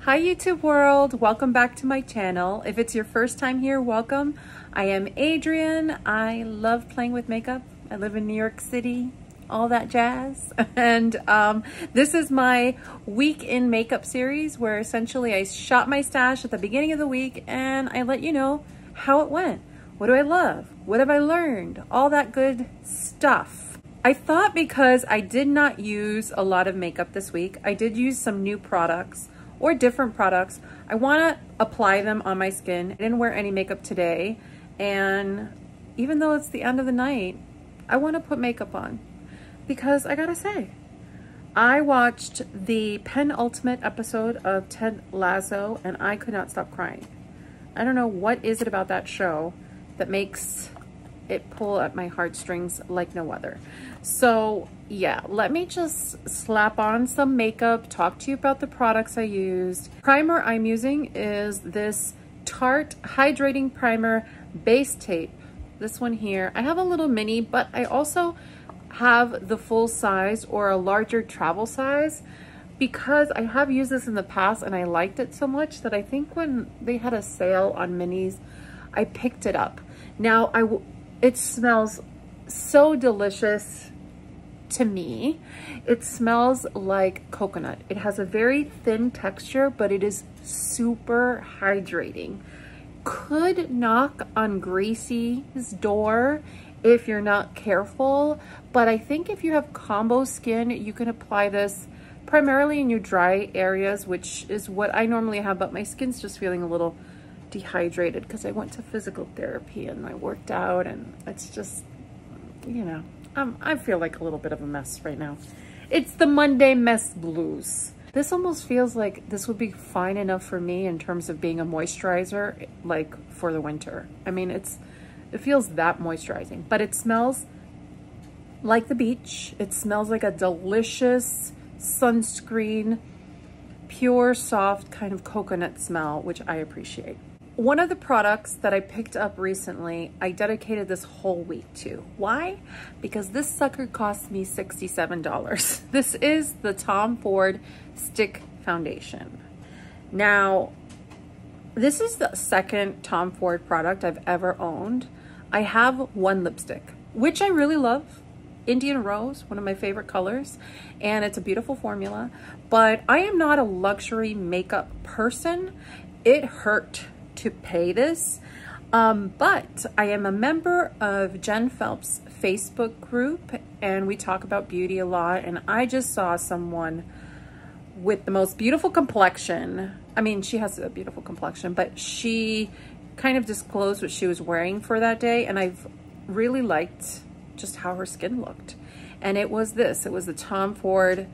Hi YouTube world, welcome back to my channel. If it's your first time here, welcome. I am Adrienne. I love playing with makeup. I live in New York City, all that jazz. And this is my week in makeup series where essentially I shop my stash at the beginning of the week and I let you know how it went. What do I love? What have I learned? All that good stuff. I thought because I did not use a lot of makeup this week, I did use some new products or different products. I want to apply them on my skin. I didn't wear any makeup today, and even though it's the end of the night, I want to put makeup on because I gotta say, I watched the penultimate episode of Ted Lasso and I could not stop crying. I don't know what is it about that show that makes it pull at my heartstrings like no other. So yeah, let me just slap on some makeup, talk to you about the products I used. Primer I'm using is this Tarte Hydrating Primer Base Tape. This one here. I have a little mini, but I also have the full size or a larger travel size because I have used this in the past and I liked it so much that I think when they had a sale on minis, I picked it up. Now, it smells so delicious to me. It smells like coconut. It has a very thin texture, but it is super hydrating. Could knock on Gracie's door if you're not careful, but I think if you have combo skin, you can apply this primarily in your dry areas, which is what I normally have, but my skin's just feeling a little dehydrated because I went to physical therapy and I worked out and it's just, you know, I feel like a little bit of a mess right now. It's the Monday mess blues. This almost feels like this would be fine enough for me in terms of being a moisturizer, like for the winter. I mean, it feels that moisturizing, but it smells like the beach. It smells like a delicious sunscreen, pure, soft kind of coconut smell, which I appreciate. One of the products that I picked up recently, I dedicated this whole week to. Why? Because this sucker cost me $67. This is the Tom Ford Stick Foundation. Now, this is the second Tom Ford product I've ever owned. I have one lipstick, which I really love. Indian Rose, one of my favorite colors, and it's a beautiful formula, but I am not a luxury makeup person. It hurt to pay this, but I am a member of Jen Phelps' Facebook group and we talk about beauty a lot, and I just saw someone with the most beautiful complexion. I mean, she has a beautiful complexion, but she kind of disclosed what she was wearing for that day, and I've really liked just how her skin looked. And it was this, it was the Tom Ford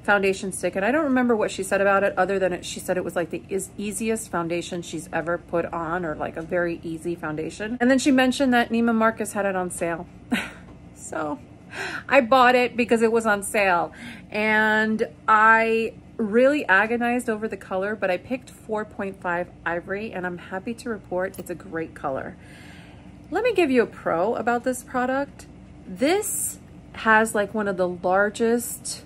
foundation stick, and I don't remember what she said about it other than she said it was like the easiest foundation she's ever put on, or like a very easy foundation. And then she mentioned that Neiman Marcus had it on sale. So I bought it because it was on sale, and I really agonized over the color, but I picked 4.5 Ivory, and I'm happy to report it's a great color. Let me give you a pro about this product. This has like one of the largest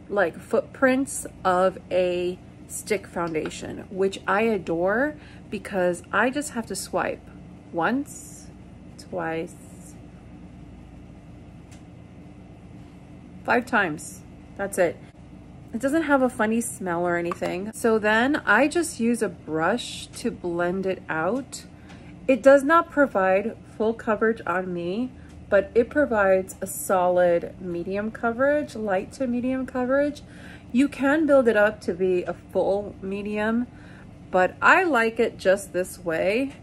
like footprints of a stick foundation, which I adore because I just have to swipe once, twice, 5 times. That's it. It doesn't have a funny smell or anything. So then I just use a brush to blend it out. It does not provide full coverage on me, but it provides a solid medium coverage, light to medium coverage. You can build it up to be a full medium, but I like it just this way.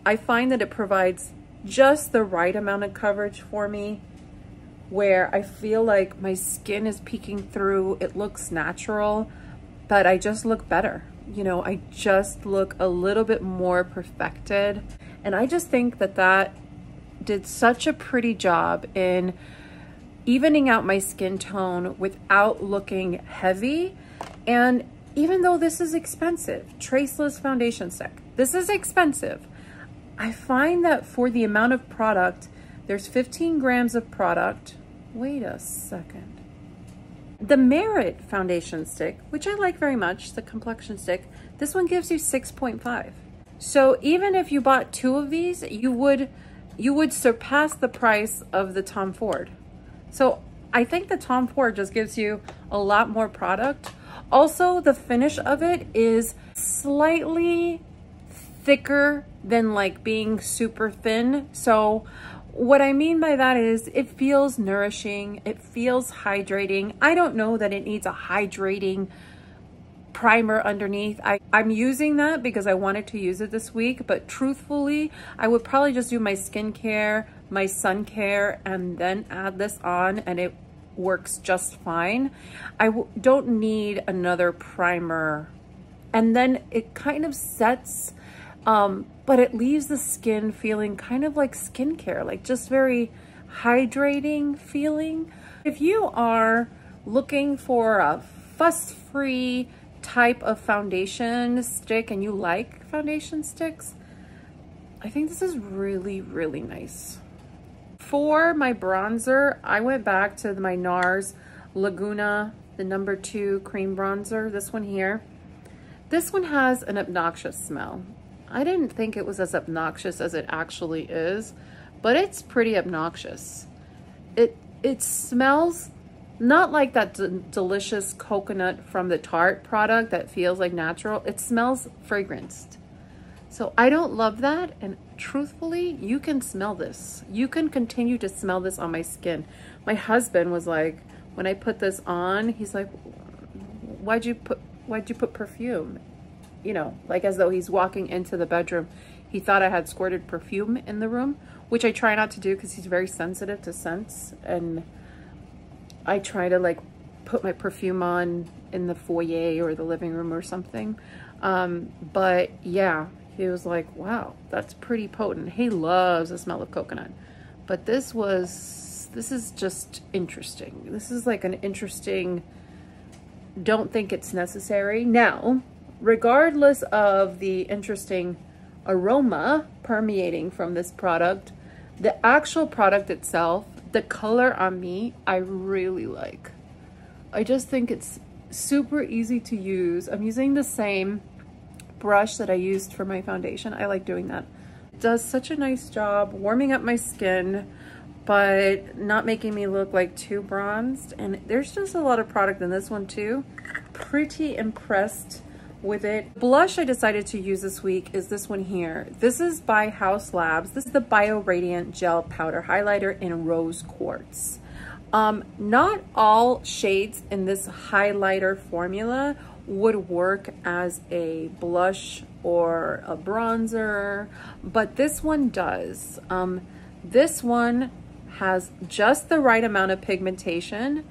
I find that it provides just the right amount of coverage for me where I feel like my skin is peeking through. It looks natural, but I just look better. You know, I just look a little bit more perfected. And I just think that that did such a pretty job in evening out my skin tone without looking heavy. And even though this is expensive, Traceless foundation stick, this is expensive. I find that for the amount of product, there's 15 grams of product. Wait a second. The Merit foundation stick, which I like very much, the complexion stick, this one gives you 6.5. So even if you bought 2 of these, you would surpass the price of the Tom Ford. So I think the Tom Ford just gives you a lot more product. Also, the finish of it is slightly thicker than like being super thin. So what I mean by that is it feels nourishing, it feels hydrating. I don't know that it needs a hydrating primer underneath. I'm using that because I wanted to use it this week, but truthfully, I would probably just do my skincare, my sun care, and then add this on, and it works just fine. I don't need another primer. And then it kind of sets, but it leaves the skin feeling kind of like skincare, like just very hydrating feeling. If you are looking for a fuss-free type of foundation stick and you like foundation sticks, I think this is really, really nice. For my bronzer, I went back to my NARS Laguna, the number 2 cream bronzer, this one here. This one has an obnoxious smell. I didn't think it was as obnoxious as it actually is, but it's pretty obnoxious. It smells not like that delicious coconut from the Tarte product that feels like natural. It smells fragranced. So I don't love that, and truthfully, you can smell this. You can continue to smell this on my skin. My husband was like, when I put this on, he's like, why'd you put perfume? You know, like as though he's walking into the bedroom. He thought I had squirted perfume in the room, which I try not to do because he's very sensitive to scents, and I try to like put my perfume on in the foyer or the living room or something. But yeah, he was like, wow, that's pretty potent. He loves the smell of coconut. But this is just interesting. This is like an interesting, don't think it's necessary. Now, regardless of the interesting aroma permeating from this product, the actual product itself, the color on me, I really like. I just think it's super easy to use. I'm using the same brush that I used for my foundation. I like doing that. It does such a nice job warming up my skin, but not making me look like too bronzed. And there's just a lot of product in this one too. Pretty impressed with it. Blush I decided to use this week is this one here. This is by Haus Labs. This is the Bio Radiant Gel Powder Highlighter in Rose Quartz. Not all shades in this highlighter formula would work as a blush or a bronzer, but this one does. This one has just the right amount of pigmentation,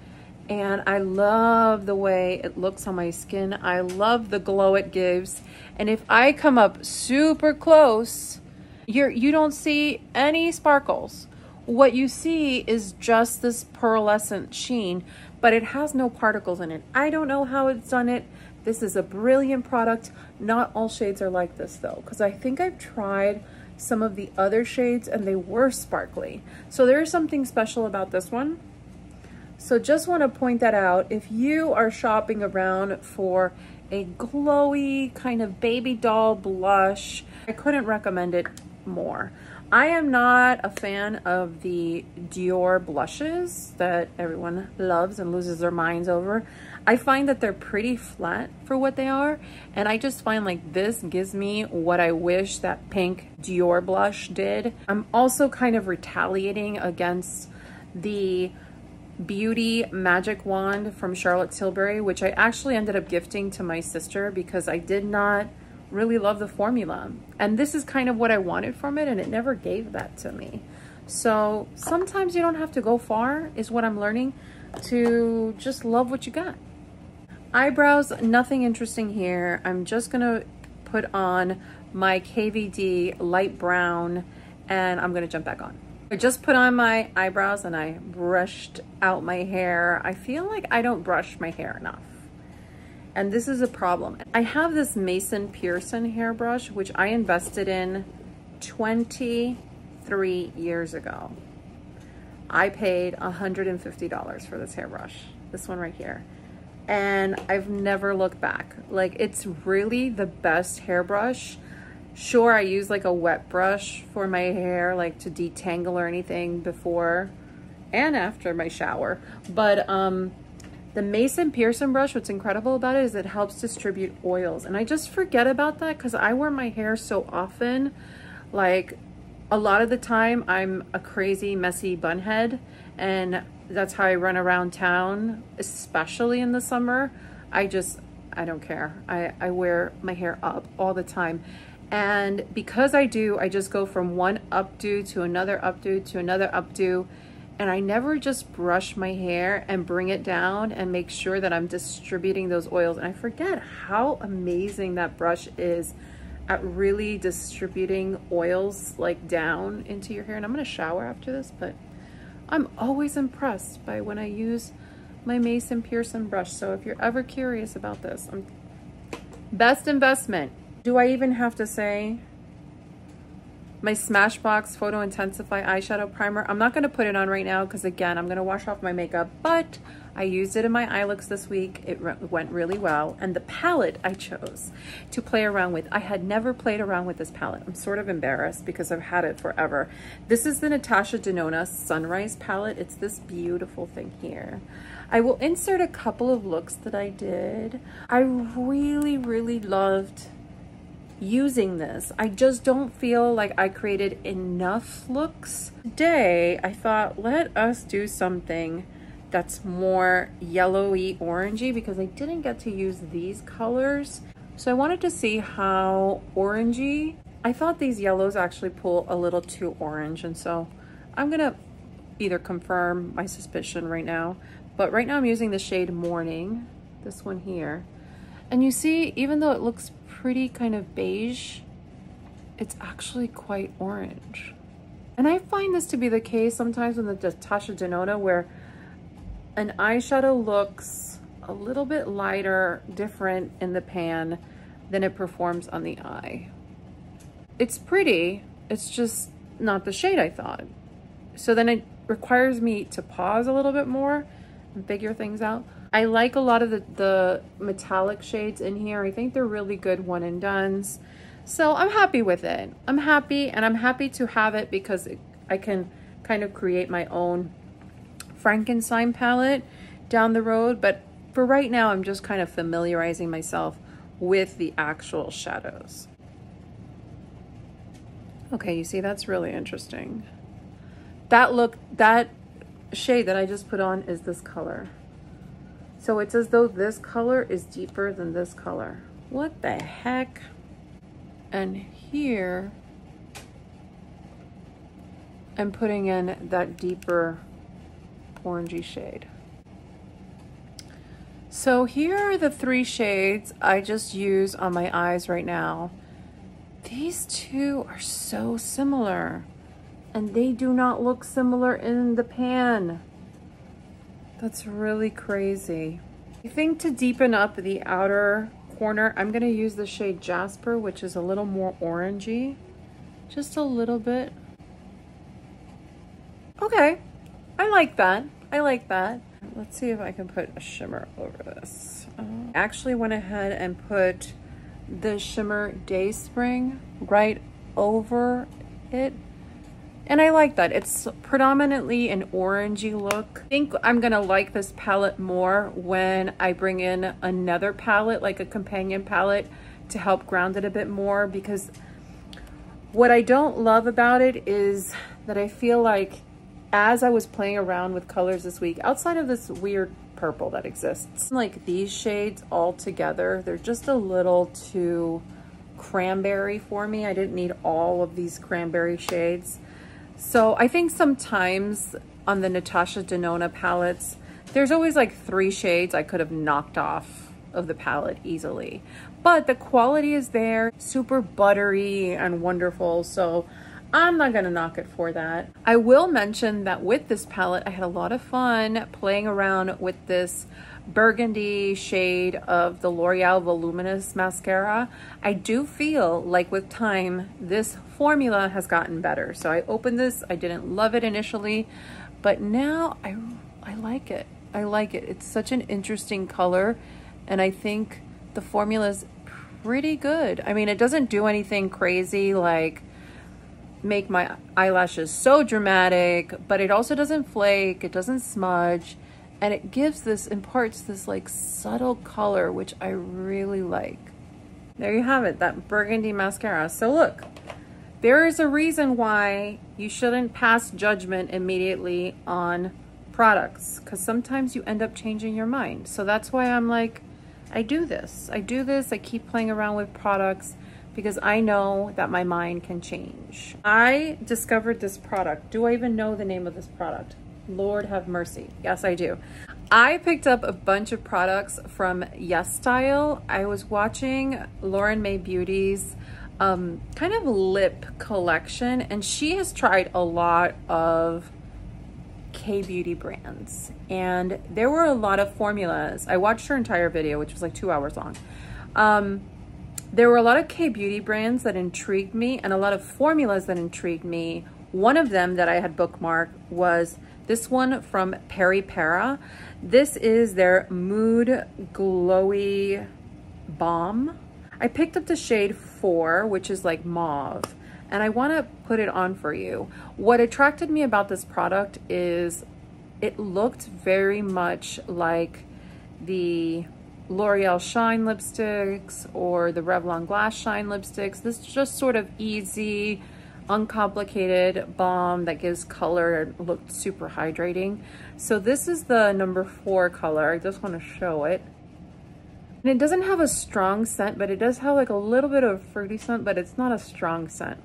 and I love the way it looks on my skin. I love the glow it gives. And if I come up super close, you don't see any sparkles. What you see is just this pearlescent sheen, but it has no particles in it. I don't know how it's done it. This is a brilliant product. Not all shades are like this though, because I think I've tried some of the other shades and they were sparkly. So there is something special about this one. So just want to point that out. If you are shopping around for a glowy kind of baby doll blush, I couldn't recommend it more. I am not a fan of the Dior blushes that everyone loves and loses their minds over. I find that they're pretty flat for what they are, and I just find like this gives me what I wish that pink Dior blush did. I'm also kind of retaliating against the Beauty Magic Wand from Charlotte Tilbury, which I actually ended up gifting to my sister because I did not really love the formula, and this is kind of what I wanted from it, and it never gave that to me. So sometimes you don't have to go far, is what I'm learning, to just love what you got. Eyebrows, nothing interesting here. I'm just gonna put on my KVD light brown, and I'm gonna jump back on. I just put on my eyebrows and I brushed out my hair. I feel like I don't brush my hair enough, and this is a problem. I have this Mason Pearson hairbrush, which I invested in 23 years ago. I paid $150 for this hairbrush. this one right here. And I've never looked back. Like, it's really the best hairbrush. Sure, I use like a wet brush for my hair, like to detangle or anything before and after my shower. But the Mason Pearson brush, what's incredible about it is it helps distribute oils. And I just forget about that because I wear my hair so often. Like, a lot of the time I'm a crazy, messy bunhead, and that's how I run around town, especially in the summer. I don't care. I wear my hair up all the time. And because I do, I just go from one updo to another updo to another updo. And I never just brush my hair and bring it down and make sure that I'm distributing those oils. And I forget how amazing that brush is at really distributing oils like down into your hair. And I'm gonna shower after this, but I'm always impressed by when I use my Mason Pearson brush. So if you're ever curious about this, best investment. Do I even have to say my Smashbox Photointensify eyeshadow primer? I'm not gonna put it on right now because again, I'm gonna wash off my makeup, but I used it in my eye looks this week. It went really well. And the palette I chose to play around with, I had never played around with this palette. I'm sort of embarrassed because I've had it forever. This is the Natasha Denona Sunrise palette. It's this beautiful thing here. I will insert a couple of looks that I did. I really, really loved using this. I just don't feel like I created enough looks. Today, I thought, let us do something that's more yellowy orangey because I didn't get to use these colors. So I wanted to see how orangey. I thought these yellows actually pull a little too orange, and so I'm gonna either confirm my suspicion right now, but right now I'm using the shade Morning, this one here. And you see, even though it looks pretty kind of beige, it's actually quite orange. And I find this to be the case sometimes with the Natasha Denona, where an eyeshadow looks a little bit lighter, different in the pan than it performs on the eye. It's pretty, it's just not the shade I thought. So then it requires me to pause a little bit more and figure things out. I like a lot of the metallic shades in here. I think they're really good one and dones. So I'm happy with it. I'm happy, and I'm happy to have it because I can kind of create my own Frankenstein palette down the road. But for right now, I'm just kind of familiarizing myself with the actual shadows. Okay, you see, that's really interesting. That shade that I just put on is this color. So it's as though this color is deeper than this color. What the heck? And here, I'm putting in that deeper orangey shade. So here are the three shades I just use on my eyes right now. These two are so similar, and they do not look similar in the pan. That's really crazy. I think to deepen up the outer corner, I'm gonna use the shade Jasper, which is a little more orangey. Just a little bit. Okay, I like that. I like that. Let's see if I can put a shimmer over this. I actually went ahead and put the shimmer Day Spring right over it. And I like that. It's predominantly an orangey look. I think I'm gonna like this palette more when I bring in another palette, like a companion palette, to help ground it a bit more, because what I don't love about it is that I feel like as I was playing around with colors this week, outside of this weird purple that exists, like these shades all together, they're just a little too cranberry for me. I didn't need all of these cranberry shades. So I think sometimes on the Natasha Denona palettes, there's always like 3 shades I could have knocked off of the palette easily. But the quality is there, super buttery and wonderful. So I'm not gonna knock it for that. I will mention that with this palette, I had a lot of fun playing around with this burgundy shade of the L'Oreal Voluminous mascara. I do feel like with time, this formula has gotten better. So I opened this, I didn't love it initially, but now I like it. I like it. It's such an interesting color, and I think the formula is pretty good. I mean, it doesn't do anything crazy like make my eyelashes so dramatic, but it also doesn't flake, it doesn't smudge, and it gives this, imparts this like subtle color, which I really like. There you have it, that Burgundy mascara. So look, there is a reason why you shouldn't pass judgment immediately on products, because sometimes you end up changing your mind. So that's why I'm like, I do this, I keep playing around with products because I know that my mind can change. I discovered this product. Do I even know the name of this product? Lord have mercy. Yes, I do. I picked up a bunch of products from Yes Style. I was watching Lauren May Beauty's kind of lip collection, and she has tried a lot of K-beauty brands, and there were a lot of formulas. I watched her entire video, which was like 2 hours long. There were a lot of K-beauty brands that intrigued me and a lot of formulas that intrigued me. One of them that I had bookmarked was this one from Peripera. This is their Mood Glowy Balm. I picked up the shade 4, which is like mauve, and I want to put it on for you. What attracted me about this product is it looked very much like the L'Oreal Shine lipsticks or the Revlon Glass Shine lipsticks. This is just sort of easy, uncomplicated balm that gives color and looked super hydrating. So this is the number 4 color. I just want to show it. And it doesn't have a strong scent, but it does have like a little bit of fruity scent, but it's not a strong scent.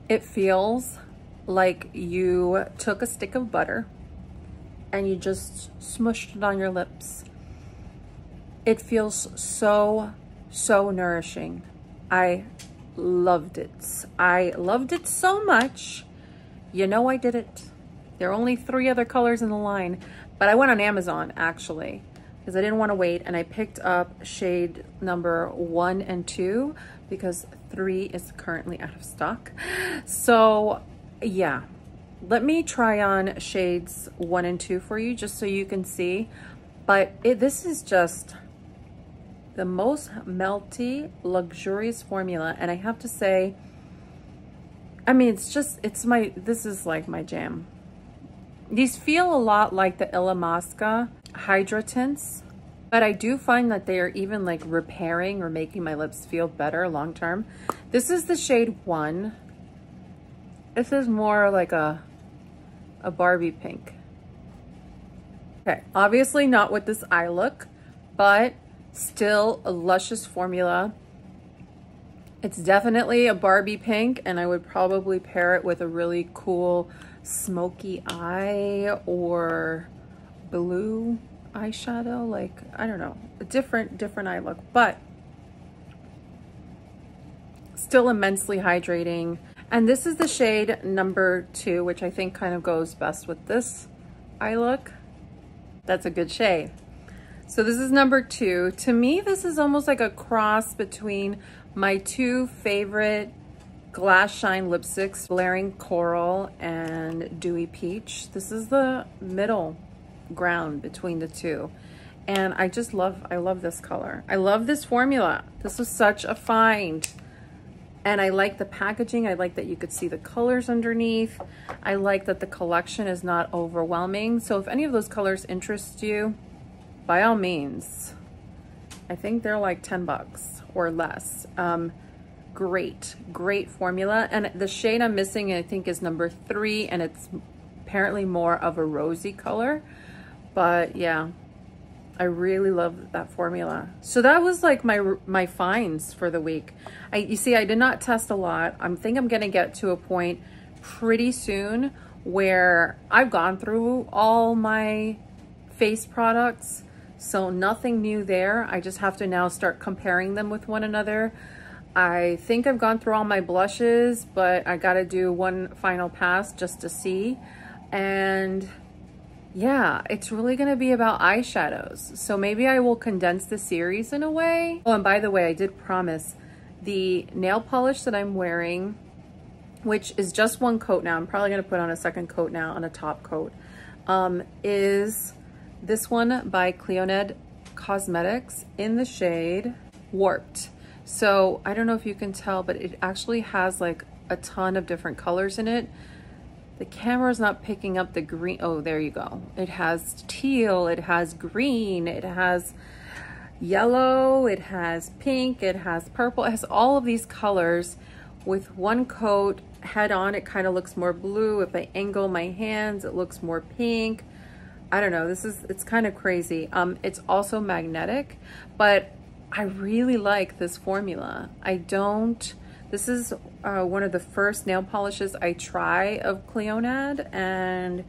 It feels like you took a stick of butter and you just smushed it on your lips. It feels so nourishing. I loved it. I loved it so much. You know I did it. There are only 3 other colors in the line, but I went on Amazon actually because I didn't want to wait, and I picked up shade number 1 and 2 because 3 is currently out of stock. So yeah, let me try on shades 1 and 2 for you just so you can see. But this is just the most melty, luxurious formula. And I have to say, I mean, this is like my jam. These feel a lot like the Illamasqua Hydra tints, but I do find that they are even like repairing or making my lips feel better long term. This is the shade 1. This is more like a Barbie pink. Okay, obviously not with this eye look, but still a luscious formula. It's definitely a Barbie pink, and I would probably pair it with a really cool smoky eye or blue eyeshadow. Like, I don't know, a different eye look, but still immensely hydrating. And this is the shade number 2, which I think kind of goes best with this eye look. That's a good shade. So this is number 2. To me, this is almost like a cross between my 2 favorite Glass Shine lipsticks, Blaring Coral and Dewy Peach. This is the middle ground between the 2. And I love this color. I love this formula. This was such a find. And I like the packaging. I like that you could see the colors underneath. I like that the collection is not overwhelming. So if any of those colors interest you, by all means, I think they're like 10 bucks or less. Great formula. And the shade I'm missing, I think, is number 3, and it's apparently more of a rosy color. But yeah, I really love that formula. So that was like my finds for the week. You see, I did not test a lot. I think I'm gonna get to a point pretty soon where I've gone through all my face products, so nothing new there. I just have to now start comparing them with one another. I think I've gone through all my blushes, but I gotta do one final pass just to see. And yeah, it's really gonna be about eyeshadows. So maybe I will condense the series in a way. Oh, and by the way, I did promise the nail polish that I'm wearing which is just one coat now. I'm probably gonna put on a second coat now, on a top coat, is this one by Clionadh Cosmetics in the shade Warped. So I don't know if you can tell, but it actually has like a ton of different colors in it. The camera's not picking up the green. Oh, there you go. It has teal, it has green, it has yellow, it has pink, it has purple. It has all of these colors with one coat. Head on, it kind of looks more blue. If I angle my hands, it looks more pink. I don't know, it's kind of crazy. It's also magnetic, but I really like this formula. This is one of the first nail polishes I try of Clionadh, and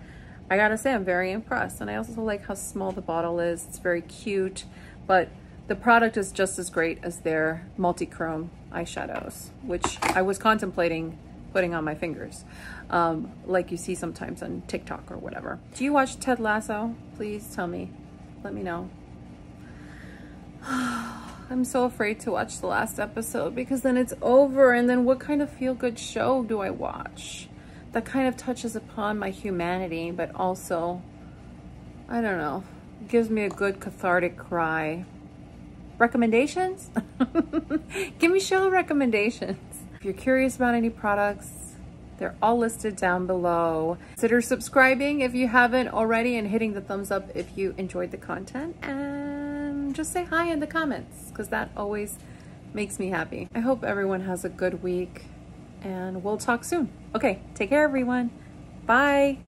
I gotta say I'm very impressed. And I also like how small the bottle is. It's very cute, but the product is just as great as their multi-chrome eyeshadows, which I was contemplating putting on my fingers, like you see sometimes on TikTok or whatever. Do you watch Ted Lasso? Please tell me, let me know. I'm so afraid to watch the last episode because then it's over, and then what kind of feel-good show do I watch that kind of touches upon my humanity, but also, I don't know, gives me a good cathartic cry? Recommendations? Give me show recommendations. If you're curious about any products, they're all listed down below. Consider subscribing if you haven't already, and hitting the thumbs up if you enjoyed the content, and just say hi in the comments because that always makes me happy. I hope everyone has a good week, and we'll talk soon. Okay, take care everyone. Bye.